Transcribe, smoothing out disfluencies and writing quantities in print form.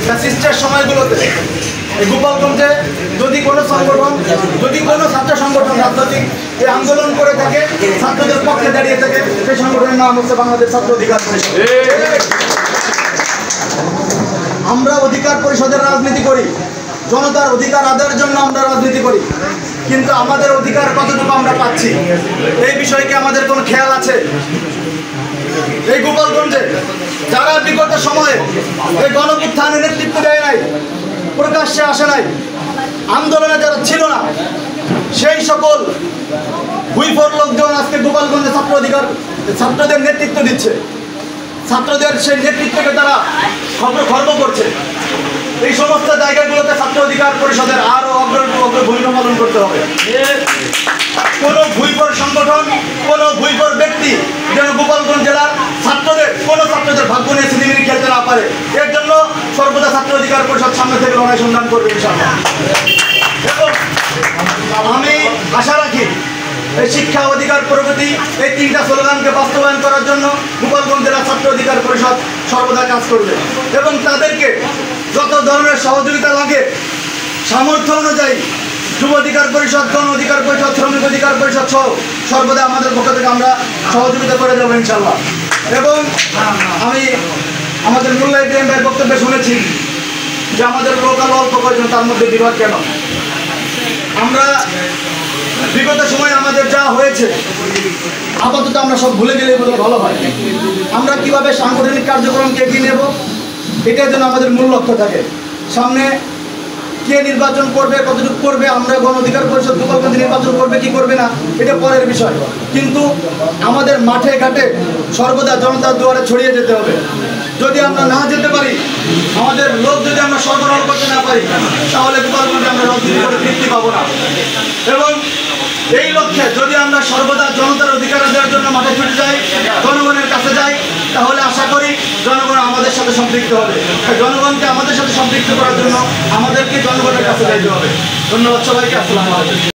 ফ্যাসিস্টের সময়গুলোতে এই গোপালগঞ্জে যদি কোনো সংগঠন, যদি কোনো ছাত্র সংগঠন রাজনৈতিক এই আন্দোলন করে থাকে, ছাত্রদের পক্ষে দাঁড়িয়ে থাকে, সেই সংগঠনের নাম হচ্ছে বাংলাদেশ ছাত্র অধিকার পরিষদ। আমরা অধিকার পরিষদের রাজনীতি করি, জনতার অধিকার আদায়ের জন্য আমরা রাজনীতি করি, কিন্তু আমাদের অধিকার কতটুকু আমরা পাচ্ছি এই বিষয়ে কি আমাদের কোনো খেয়াল আছে? এই গোপালগঞ্জে যারা বিগত সময়ে এই গণউত্থানের নেতৃত্ব দেয় নাই, প্রকাশ্যে আসে নাই, আন্দোলনে যারা ছিল না, সেই সকল হুইফোর লোকজন আজকে গোপালগঞ্জে ছাত্রদের নেতৃত্ব দিচ্ছে, ছাত্রদের সেই নেতৃত্বকে তারা খর্ব করছে। এই সমস্ত জায়গাগুলোতে ছাত্র অধিকার পরিষদের আরো ভূমিকা পালন করতে হবে। কোনো ভুইফোর সংগঠন, কোনো ভুইফোর ব্যক্তি যেন গোপালগঞ্জ জেলার ছাত্রদের ভাগ্য নিয়ে সিনেমিনি খেলতে না পারে, এর জন্য সর্বদা ছাত্র অধিকার পরিষদ সামনে থেকে লড়াই সংগ্রাম করবে ইনশাআল্লাহ। এবং আমি আশা রাখি এই শিক্ষা, অধিকার, প্রগতি এই তিনটা স্লোগানকে বাস্তবায়ন করার জন্য গোপালগঞ্জ জেলা ছাত্র অধিকার পরিষদ সর্বদা কাজ করবে এবং তাদেরকে যত ধরনের সহযোগিতা লাগে সামর্থ্য অনুযায়ী যুব অধিকার পরিষদ, গণ অধিকার পরিষদ, শ্রমিক অধিকার পরিষদ সহ সর্বদা আমাদের পক্ষ থেকে আমরা সহযোগিতা করে দেবো ইনশাল্লাহ। এবং আমি আমাদের মোল্লা ইব্রাহিম ভাইয়ের বক্তব্যে শুনেছি যে আমাদের লোকাল অল্প কয়েকজন, তার মধ্যে বিভাগ কেন? আমরা বিগত সময় আমাদের যা হয়েছে আপাতত আমরা সব ভুলে গেলে বলে ভালো হয়। আমরা কিভাবে সাংগঠনিক কার্যক্রমকে এগিয়ে নেব, এটার জন্য আমাদের মূল লক্ষ্য থাকে। সামনে কে নির্বাচন করবে, কতটুকু করবে, আমরা গণ অধিকার পরিষদ গোপালগঞ্জে নির্বাচন করবে কি করবে না এটা পরের বিষয়, কিন্তু আমাদের মাঠে ঘাটে সর্বদা জনতার দুয়ারে ছড়িয়ে যেতে হবে। যদি আমরা না যেতে পারি, আমাদের লোক যদি আমরা সরবরাহ করতে না পারি, তাহলে গোপালগঞ্জে আমরা রাজনীতি করে তৃপ্তি পাবো না। এবং এই লক্ষ্যে যদি আমরা সর্বদা জনতার অধিকার দেওয়ার জন্য মাঠে ছুটে যাই, জনগণের কাছে যাই, তাহলে আশা করি জনগণ আমাদের সাথে সম্পৃক্ত হবে। জনগণকে আমাদের সাথে সম্পৃক্ত করার জন্য আমাদেরকে জনগণের কাছে যাইতে হবে। ধন্যবাদ সবাইকে। আসসালামু আলাইকুম।